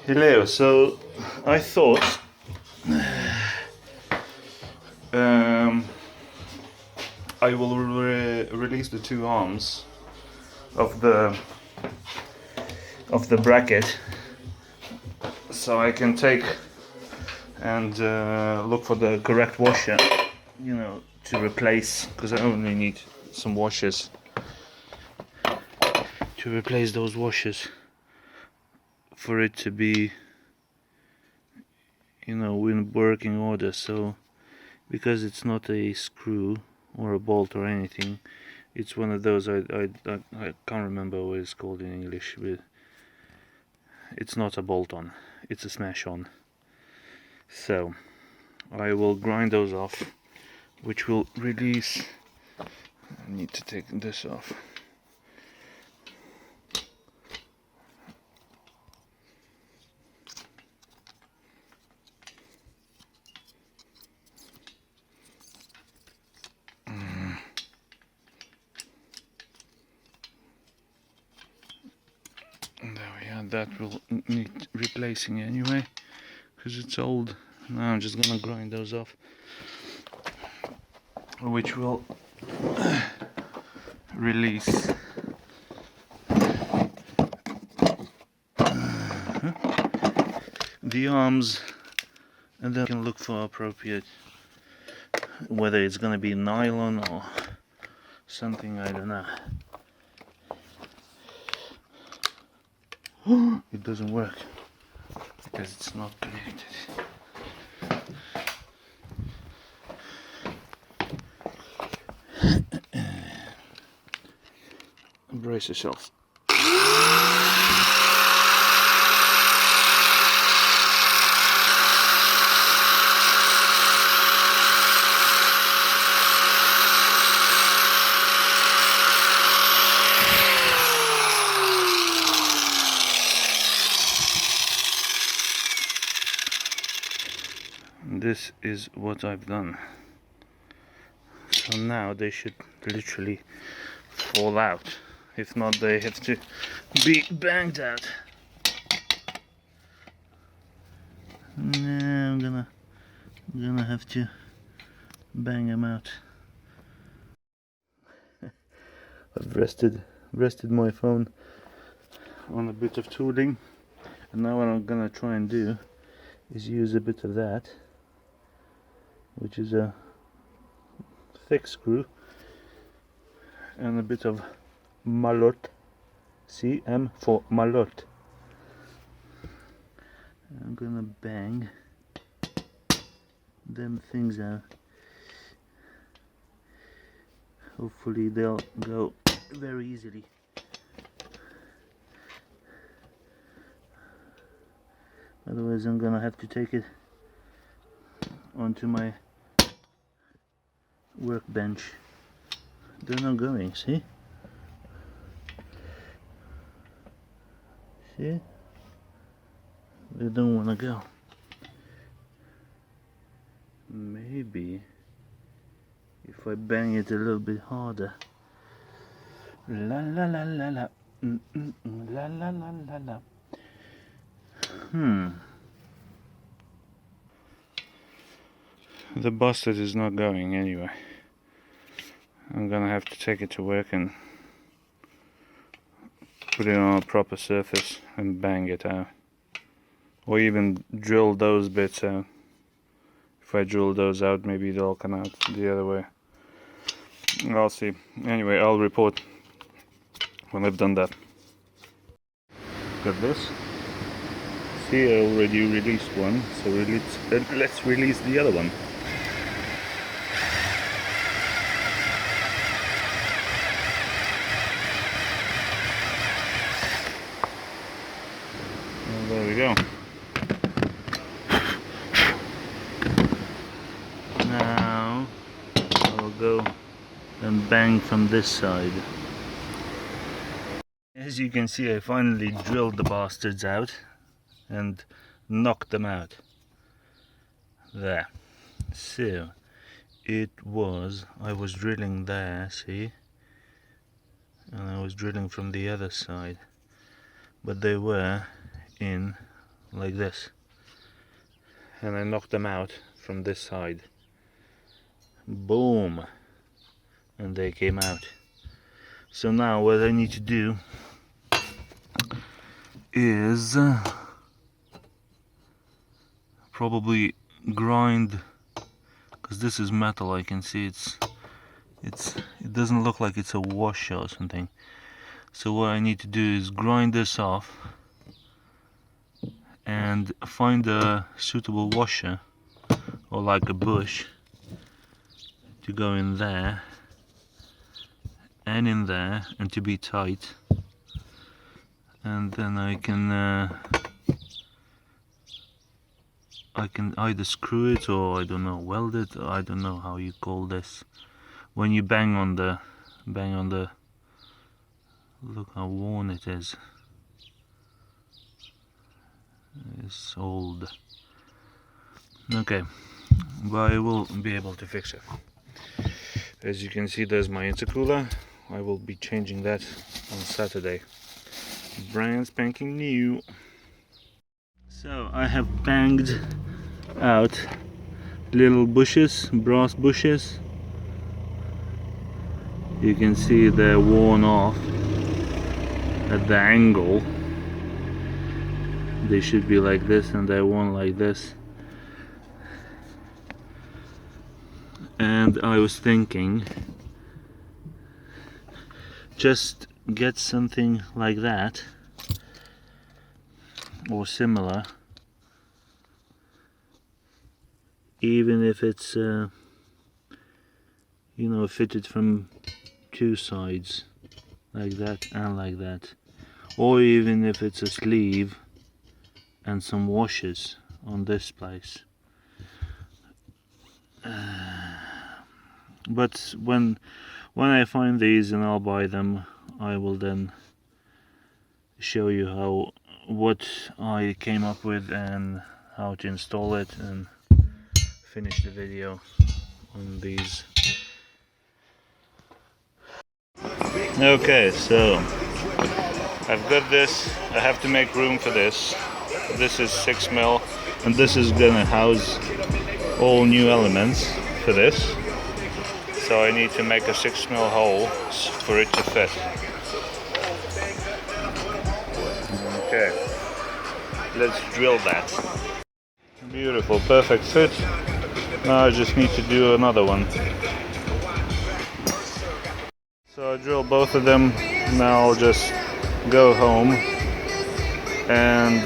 Hello, so I thought um, I will release the two arms of the bracket, so I can take and look for the correct washer, to replace, because I only need some washers to replace those washers for it to be, in working order. So because it's not a screw or a bolt or anything, it's one of those, I can't remember what it's called in English, but it's not a bolt on, it's a smash on. So I will grind those off, which will release. I need to take this off. There we are. That will need replacing anyway, because it's old. Now I'm just gonna grind those off, which will release the arms, and then we can look for appropriate, whether it's gonna be nylon or something, I don't know. It doesn't work because it's not connected. Brace yourself. This is what I've done. So now they should literally fall out. If not, they have to be banged out. No, I'm gonna have to bang them out. I've rested my phone on a bit of tooling, and now what I'm gonna try and do is use a bit of that, which is a thick screw, and a bit of mallet, CM for mallet. I'm gonna bang them things out. Hopefully they'll go very easily. Otherwise I'm gonna have to take it onto my workbench. They're not going, see? See? They don't want to go. Maybe if I bang it a little bit harder. La la la la la. La la la la la. The bastard is not going anyway. I'm gonna have to take it to work and put it on a proper surface and bang it out. Or even drill those bits out. If I drill those out, maybe they'll come out the other way. I'll see. Anyway, I'll report when I've done that. Got this. See, I already released one, so let's release the other one. Well, there we go. Now I'll go and bang from this side. As you can see, I finally drilled the bastards out and knocked them out. There. So I was drilling there, see? And I was drilling from the other side. But they were in like this, and I knocked them out from this side. Boom, and they came out. So now what I need to do is probably grind, because this is metal. I can see it doesn't look like it's a washer or something. So what I need to do is grind this off and find a suitable washer, or like a bush, to go in there and in there, and to be tight, and then I can either screw it, or I don't know, weld it, or I don't know how you call this when you bang on the look how worn it is. It's old. Okay, but I will be able to fix it. As you can see, there's my intercooler. I will be changing that on Saturday. Brand spanking new. So I have banged out little bushes, brass bushes. You can see they're worn off at the angle. They should be like this, and they're worn like this. And I was thinking, just get something like that or similar, even if it's you know, fitted from two sides, like that and like that, or even if it's a sleeve and some washers on this place. But when I find these and I'll buy them, I will then show you what I came up with and how to install it, and finish the video on these. Okay, so I've got this. I have to make room for this. This is 6mm, and this is gonna house all new elements for this. So I need to make a 6mm hole for it to fit. Okay, let's drill that. Beautiful, perfect fit. Now I just need to do another one. So I drill both of them. Now I'll just go home and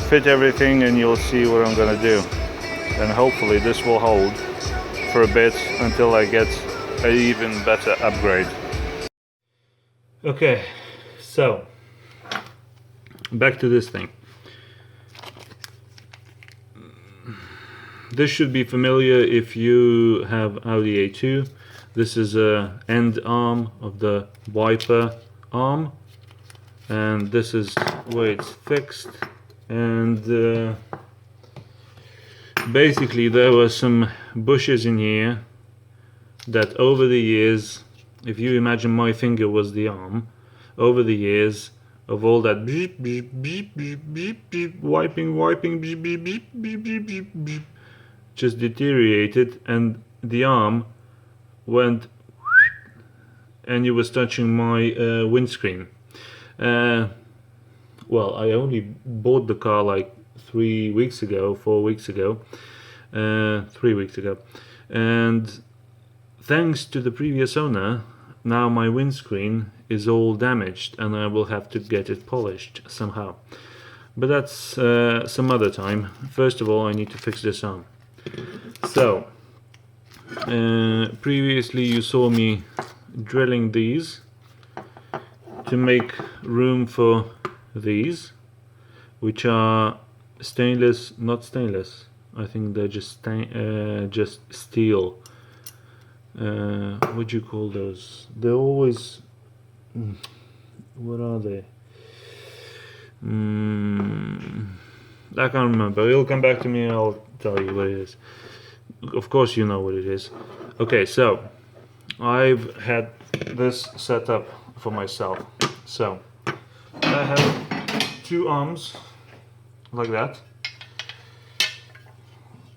fit everything, and you'll see what I'm gonna do. And hopefully this will hold for a bit until I get an even better upgrade. Okay, so back to this thing. This should be familiar if you have Audi A2. This is a end arm of the wiper arm, and this is where it's fixed. And basically there were some bushes in here that over the years, if you imagine my finger was the arm, over the years of all that beep, beep, beep, beep, beep, beep, wiping, beep, beep, beep, beep, beep, beep, beep, just deteriorated, and the arm went, and it was touching my windscreen. Well, I only bought the car like 3 weeks ago, 4 weeks ago, 3 weeks ago, and thanks to the previous owner, now my windscreen is all damaged, and I will have to get it polished somehow. But that's some other time. First of all, I need to fix this arm. So previously you saw me drilling these to make room for these, which are stainless, not stainless, I think they're just steel. What do you call those? They're always, what are they? I can't remember. It'll come back to me and I'll tell you what it is. Of course you know what it is. Okay, so I've had this set up for myself. So I have two arms like that.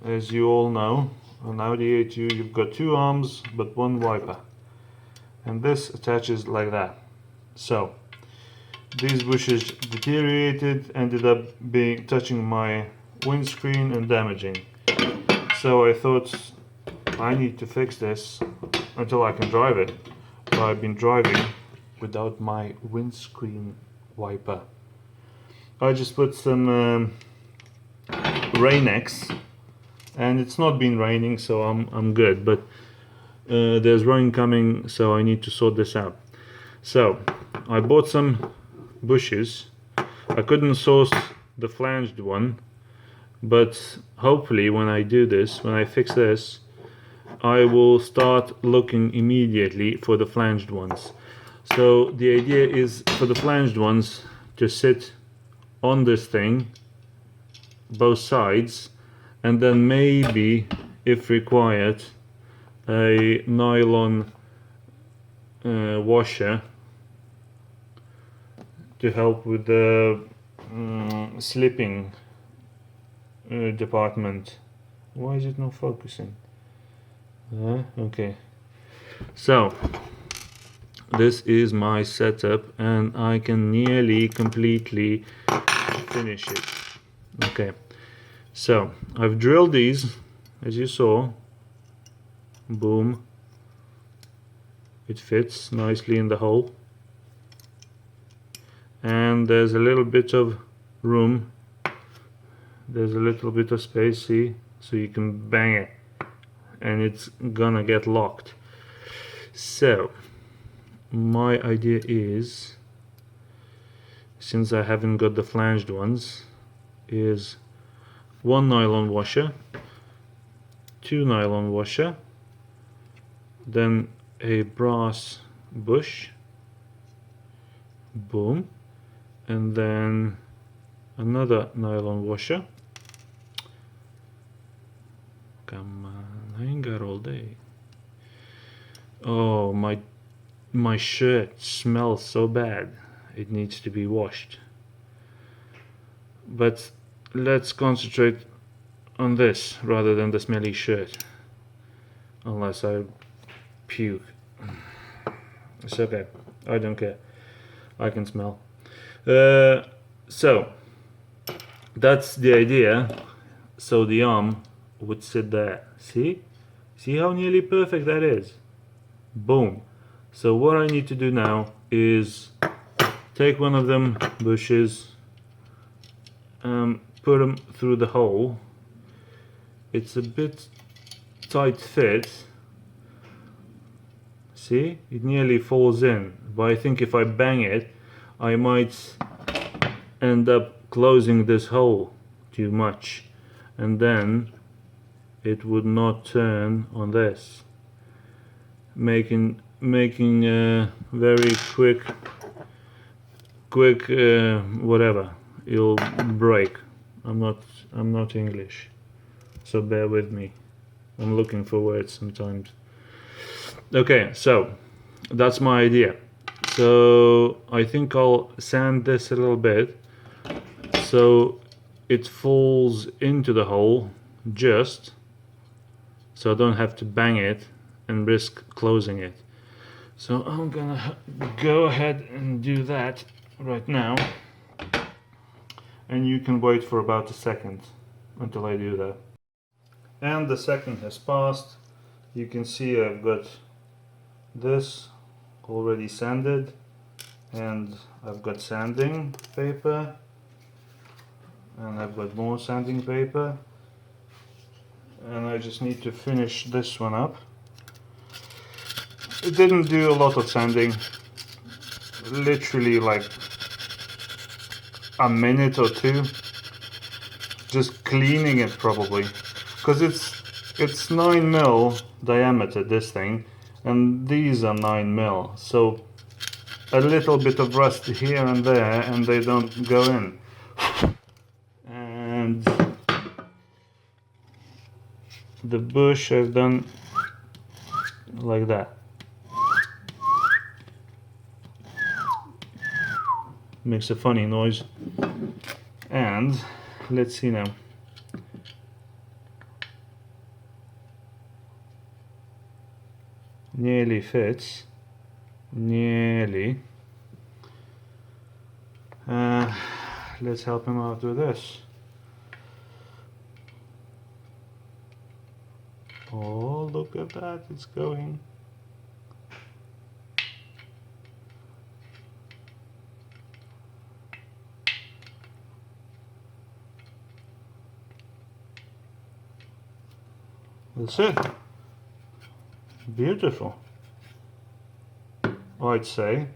As you all know, on Audi A2 you've got two arms but one wiper, and this attaches like that. So these bushes deteriorated, ended up touching my windscreen and damaging. So I thought I need to fix this until I can drive it. But I've been driving without my windscreen wiper. I just put some Rain-X, and it's not been raining, so I'm good. But there's rain coming, so I need to sort this out. So I bought some bushes. I couldn't source the flanged one, but hopefully when I do this, when I fix this, I will start looking immediately for the flanged ones. So the idea is for the flanged ones to sit on this thing, both sides, and then maybe, if required, a nylon washer to help with the slipping department. Why is it not focusing? Okay, so this is my setup, and I can nearly completely finish it. Okay, so I've drilled these, as you saw. Boom, it fits nicely in the hole, and there's a little bit of room, there's a little bit of space, see, so you can bang it and it's gonna get locked. So my idea is, since I haven't got the flanged ones, is one nylon washer, two nylon washer, then a brass bush, boom, and then another nylon washer. Come on, I ain't got all day. Oh, my shirt smells so bad, it needs to be washed. But let's concentrate on this rather than the smelly shirt, unless I puke. It's okay, I don't care, I can smell. So that's the idea. So the arm would sit there. See how nearly perfect that is. Boom. So what I need to do now is take one of them bushes, put them through the hole. It's a bit tight fit. See, it nearly falls in, but I think if I bang it, I might end up closing this hole too much, and then it would not turn on this, making a very quick whatever, it'll break. I'm not English, so bear with me. I'm looking for words sometimes. Okay, so that's my idea. So I think I'll sand this a little bit so it falls into the hole, just so I don't have to bang it and risk closing it. So I'm gonna go ahead and do that right now, and you can wait for about a second until I do that. And the second has passed. You can see I've got this already sanded, and I've got sanding paper, and I've got more sanding paper, and I just need to finish this one up. It didn't do a lot of sanding, literally like a minute or two, just cleaning it probably, because it's 9mm diameter, this thing, and these are 9mm, so a little bit of rust here and there and they don't go in. And the bush I've done like that. makes a funny noise. And let's see now. Nearly fits. Nearly. Let's help him out with this. Oh, look at that, it's going. That's it. Beautiful. I'd say,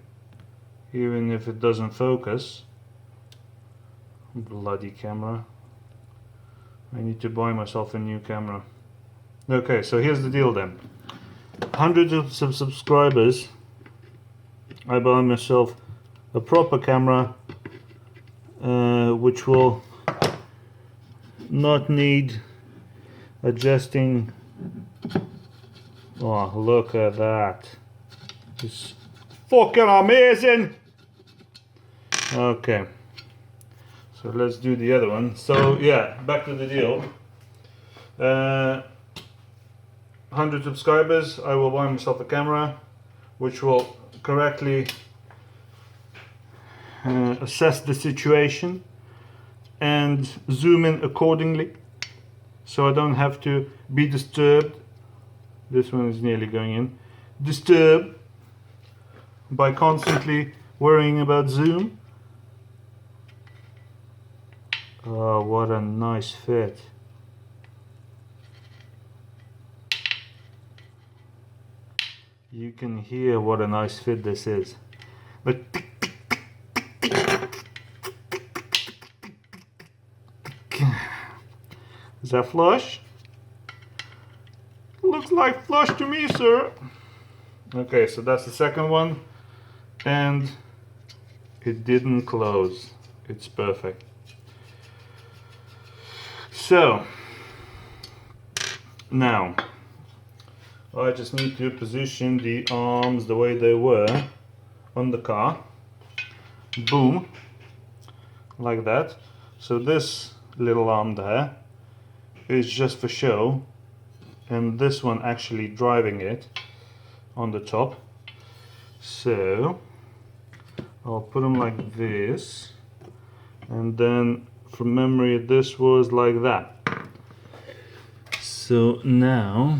even if it doesn't focus. Bloody camera. I need to buy myself a new camera. Okay, so here's the deal then. Hundreds of subscribers. I buy myself a proper camera, which will not need adjusting. Oh, look at that. It's fucking amazing. Okay. So let's do the other one. So yeah, back to the deal. 100 subscribers, I will buy myself a camera which will correctly assess the situation and zoom in accordingly, so I don't have to be disturbed. This one is nearly going in. Disturbed by constantly worrying about zoom. Oh, what a nice fit. You can hear what a nice fit this is. But is that flush? Looks like flush to me, sir. Okay, so that's the second one, and it didn't close. It's perfect. So now I just need to position the arms the way they were on the car. Boom, like that. So this little arm there is just for show, and this one actually driving it on the top. So I'll put them like this, and then from memory this was like that. So now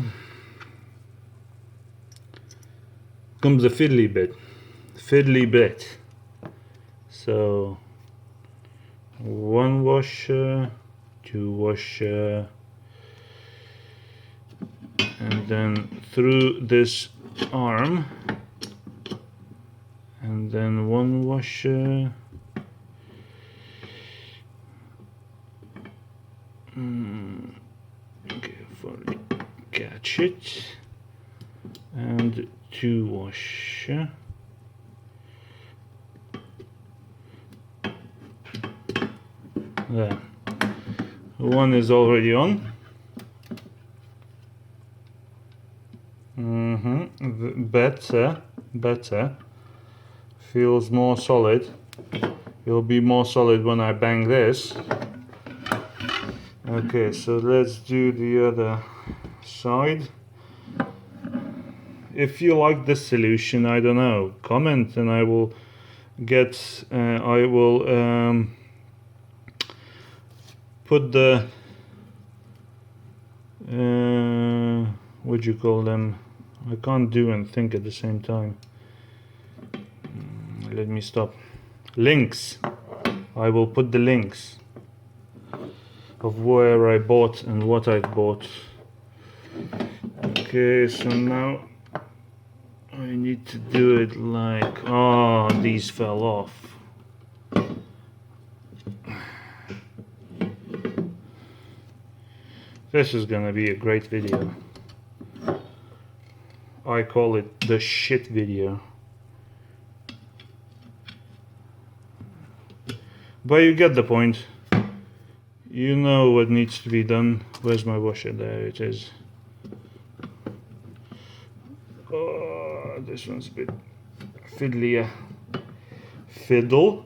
comes the fiddly bit. So one washer, two washer, and then through this arm, and then one washer, carefully catch it, and two washer, there. One is already on. Better. Feels more solid. It'll be more solid when I bang this. Okay, so let's do the other side. If you like this solution, I don't know, comment and I will get. I will put the what do you call them? I can't do and think at the same time. Let me stop. Links. I will put the links of where I bought and what I bought. Okay, so now I need to do it like, oh, these fell off. This is gonna be a great video. I call it the shit video. But you get the point. You know what needs to be done. Where's my washer? There it is. Oh, this one's a bit fiddlier. Fiddle.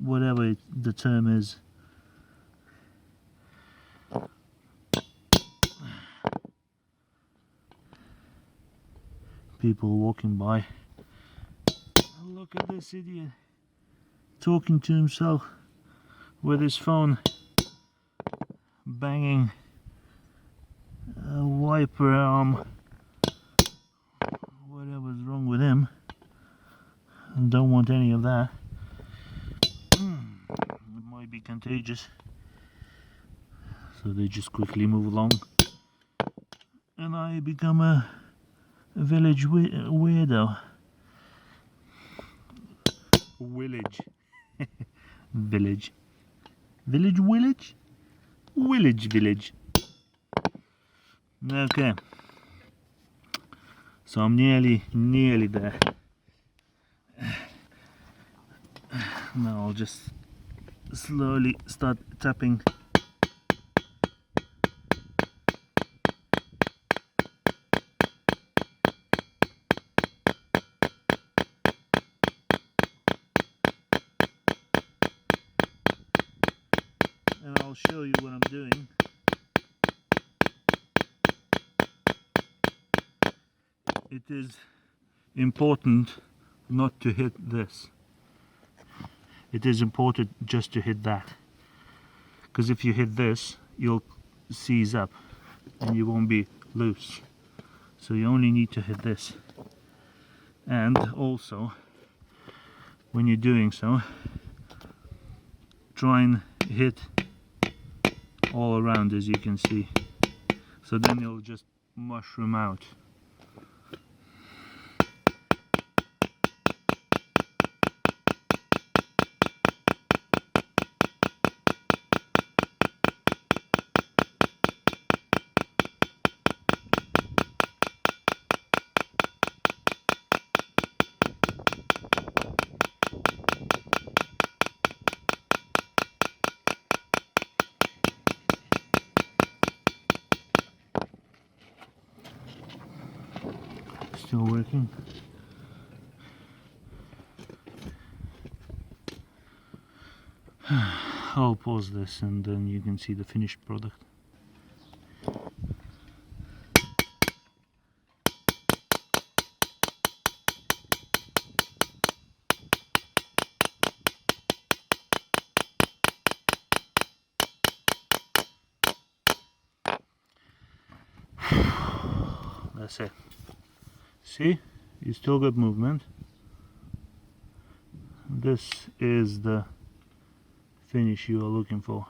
whatever the term is. People walking by. Look at this idiot talking to himself with his phone, banging a wiper arm. Whatever's wrong with him. I don't want any of that. It might be contagious. So they just quickly move along. And I become a village weirdo. Village. Village. Village, village? Village. Okay. So I'm nearly there. Now I'll just slowly start tapping. And I'll show you what I'm doing. It is important not to hit this. It is important just to hit that. Because if you hit this, you'll seize up and you won't be loose. So you only need to hit this. And also, when you're doing so, try and hit all around, as you can see. So then it'll just mushroom out. Still working. I'll pause this and then you can see the finished product. That's it. See, you still got movement. This is the finish you are looking for.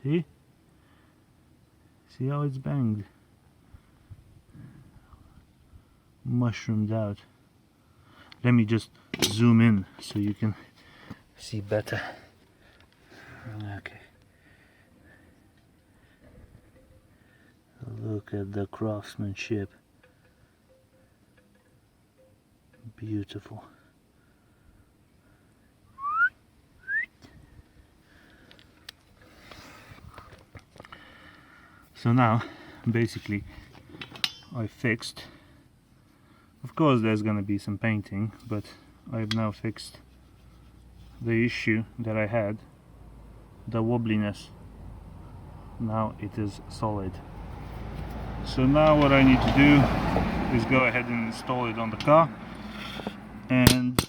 See? See how it's banged? Mushroomed out. Let me just zoom in so you can see better. Okay. Look at the craftsmanship. Beautiful. So now, basically, I fixed. Of course there's gonna be some painting, but I've now fixed the issue that I had, the wobbliness. Now it is solid. So now what I need to do is go ahead and install it on the car and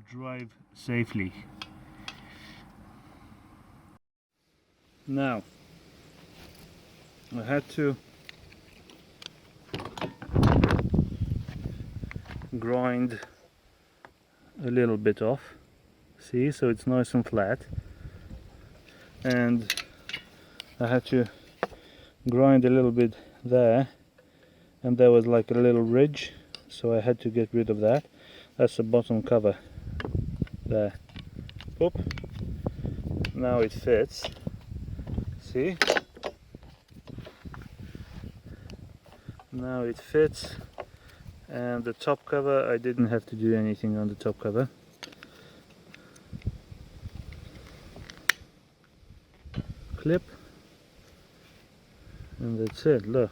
drive safely. Now I had to grind a little bit off, see, so it's nice and flat, and I had to grind a little bit there, and there was like a little ridge, so I had to get rid of that. That's the bottom cover there. Oop. Now it fits, see, now it fits. And the top cover, I didn't have to do anything on the top cover. Clip, and that's it. Look,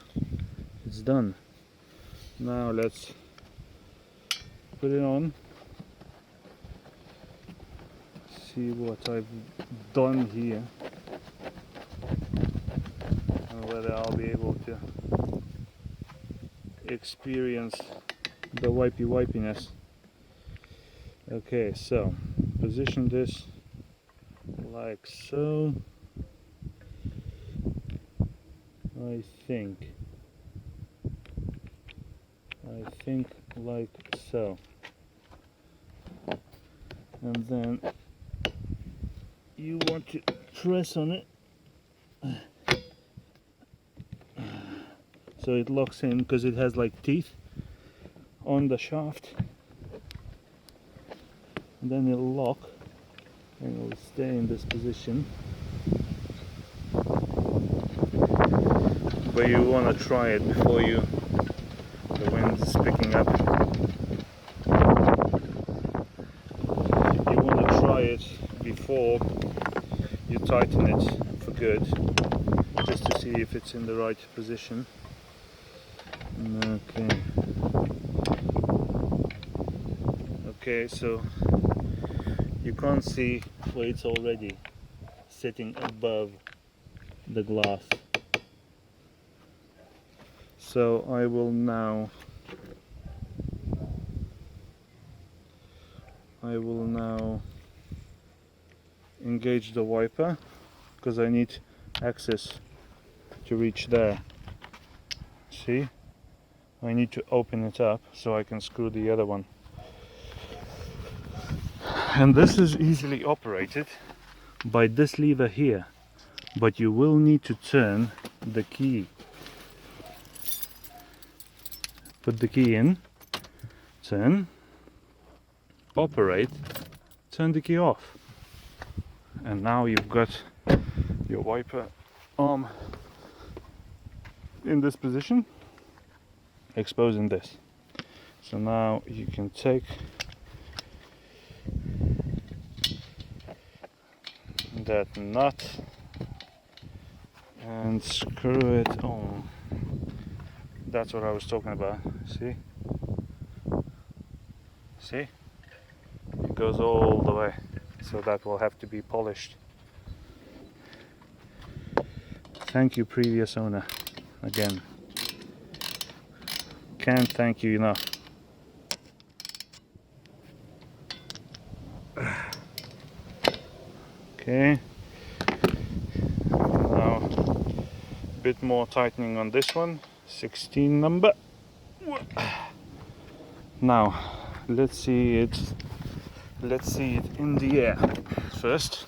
it's done. Now let's put it on, see what I've done here, and whether I'll be able to experience the wipiness. Okay, so position this like so. I think like so, and then you want to press on it so it locks in, because it has like teeth on the shaft, and then it'll lock and it'll stay in this position. But you want to try it before the wind is picking up. You want to try it before you tighten it for good, just to see if it's in the right position. Okay. Okay, so you can't see where it's already sitting above the glass. So I will now engage the wiper, because I need access to reach there. See? I need to open it up so I can screw the other one. And this is easily operated by this lever here, but you will need to turn the key. Put the key in, turn, operate, turn the key off. And now you've got your wiper arm in this position, exposing this. So now you can take that nut and screw it on. That's what I was talking about. See? See? It goes all the way. So that will have to be polished. Thank you, previous owner. Again. Can't thank you enough. Okay. Now a bit more tightening on this one. 16 number. Now let's see it in the air first.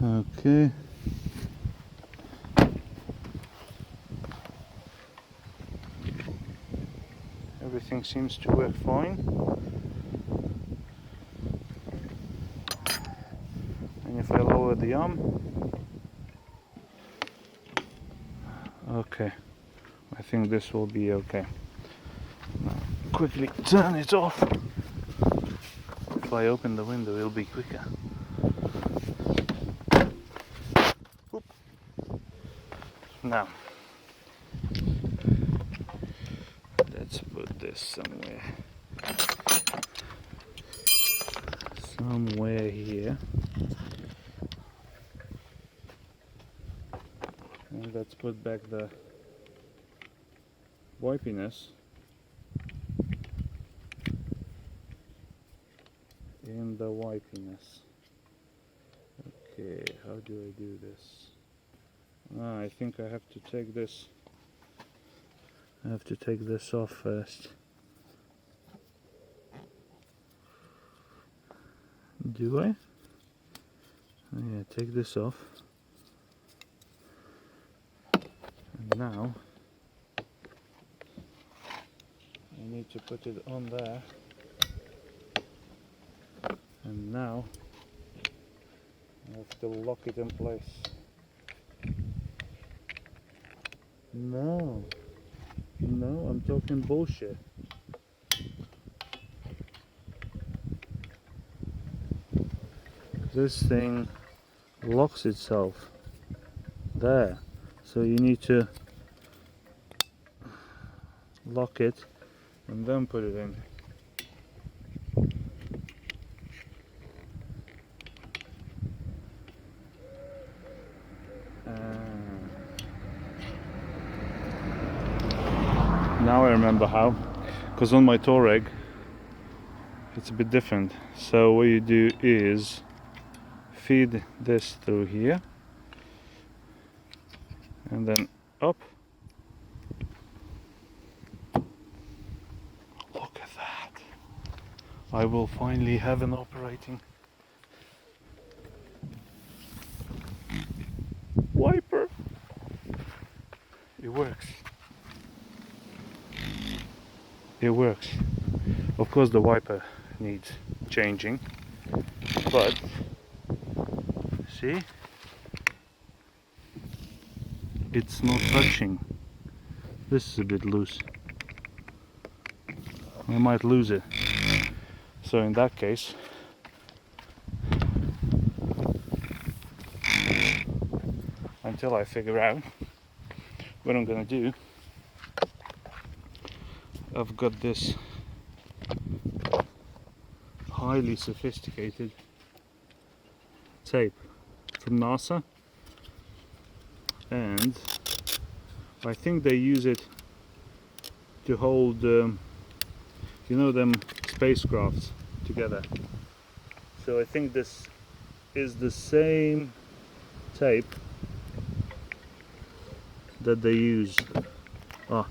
Okay. Everything seems to work fine. And if I lower the arm, okay, I think this will be okay. Now, quickly turn it off. If I open the window, it'll be quicker. Oop. Now, let's put this somewhere here. And let's put back the wipiness in the wipiness. Okay, how do I do this? I think I have to take this. I have to take this off first. Do I? Oh, yeah, take this off. And now I need to put it on there. And now I have to lock it in place. No, I'm talking bullshit. This thing locks itself. there. So you need to lock it and then put it in. Now I remember how, because on my Touareg it's a bit different. So what you do is feed this through here and then up. Look at that. I will finally have an operating wiper. It works. It works. Of course the wiper needs changing, but see, it's not touching. This is a bit loose. I might lose it. So in that case, until I figure out what I'm gonna do, I've got this highly sophisticated tape from NASA, and I think they use it to hold you know, them spacecrafts together. So I think this is the same tape that they use. Ah,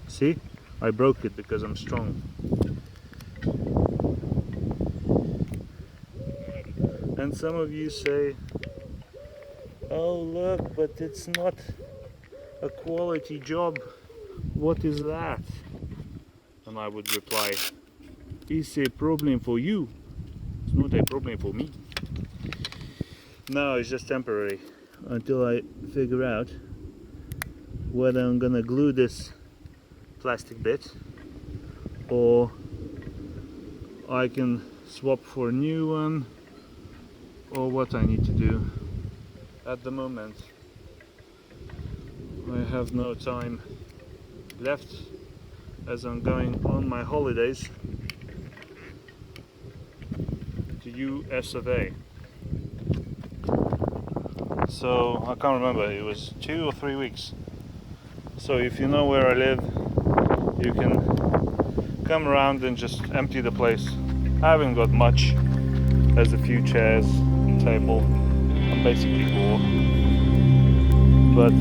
see, I broke it because I'm strong. And some of you say, oh look, but it's not a quality job, what is that? And I would reply, it's a problem for you, it's not a problem for me. No, it's just temporary until I figure out whether I'm gonna glue this plastic bit or I can swap for a new one, or what I need to do. At the moment I have no time left as I'm going on my holidays to US. So I can't remember, it was 2 or 3 weeks. So if you know where I live, you can come around and just empty the place. I haven't got much. There's a few chairs, table. I'm basically bored, but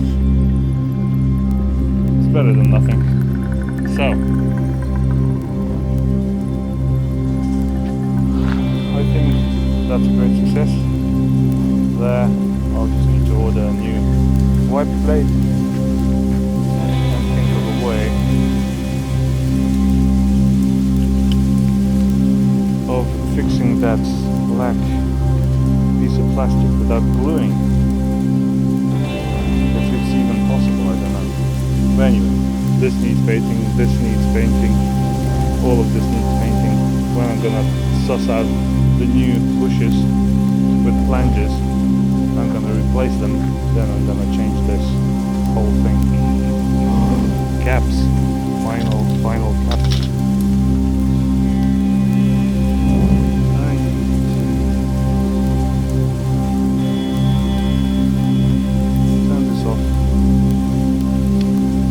it's better than nothing. So I think that's a great success. There, I'll just need to order a new wiper blade and think of a way of fixing that black piece of plastic without gluing. If it's even possible, I don't know. But anyway, this needs painting, this needs painting, all of this needs painting. When I'm gonna suss out the new bushes with flanges, I'm gonna replace them, then I'm gonna change this whole thing. Caps, final caps. Turn this off.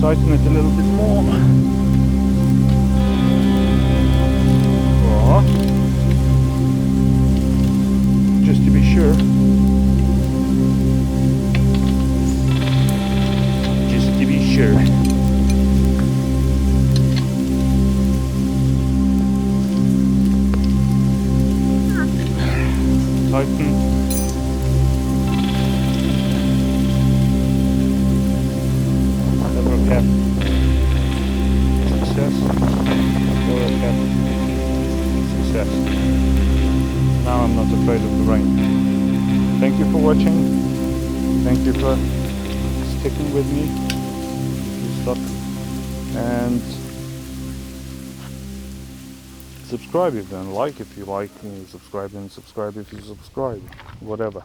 Tighten it a little bit more. Or, just to be sure. Sure. Tighten. Lever cap. Success. Lower cap. Success. Now I'm not afraid of the rain. Thank you for watching. Thank you for sticking with me. Stuck. And subscribe if you don't like, if you like, subscribe, and subscribe if you subscribe, whatever.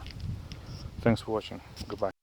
Thanks for watching. Goodbye.